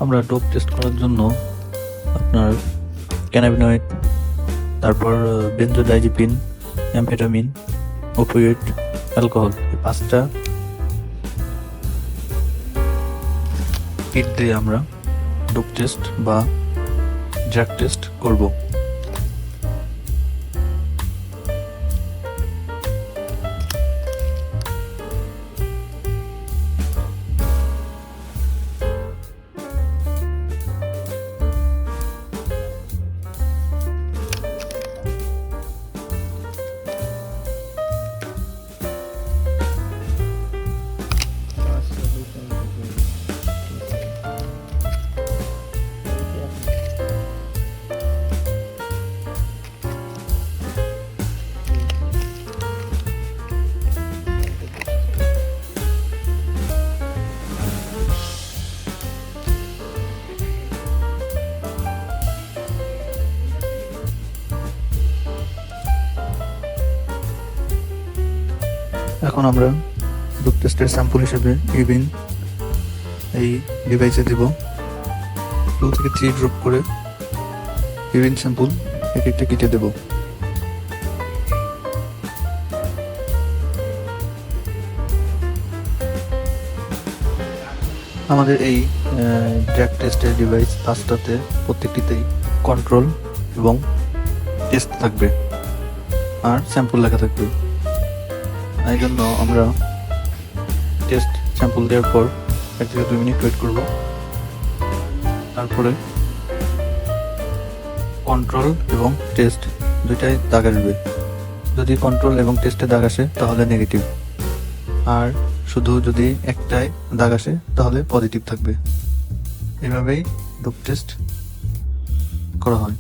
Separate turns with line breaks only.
আমরা dope test করার জন্য আপনার ক্যানাবিনয়েড, তারপর বেনজোডাইজিপিন, অ্যাম্ফেটামিন, ওপিওয়েড, অ্যালকোহল, এই 5টা কিট দিয়ে আমরা ডোপ টেস্ট বা ড্রাগ টেস্ট করব। এখন আমরা ডোপ টেস্টের স্যাম্পল হিসেবে ইউরিন এই ডিভাইসে দেব। 2 থেকে 3 ড্রপ করে ইউরিন স্যাম্পল এক একটা কিটে দেব। আমাদের এই ড্রাগ টেস্টের ডিভাইস 5টাতে প্রত্যেকটিতেই কন্ট্রোল এবং টেস্ট থাকবে আর স্যাম্পল লেখা থাকবে। এই জন্য আমরা টেস্ট স্যাম্পল দেওয়ার পর 1 থেকে 2 মিনিট ওয়েট করব। তারপরে কন্ট্রোল এবং টেস্ট দুইটাই দাগ আসবে। যদি কন্ট্রোল এবং টেস্টে দাগ আসে তাহলে নেগেটিভ, আর শুধু যদি একটাই দাগ আসে তাহলে পজিটিভ থাকবে। এভাবেই ডোপ টেস্ট করা হয়।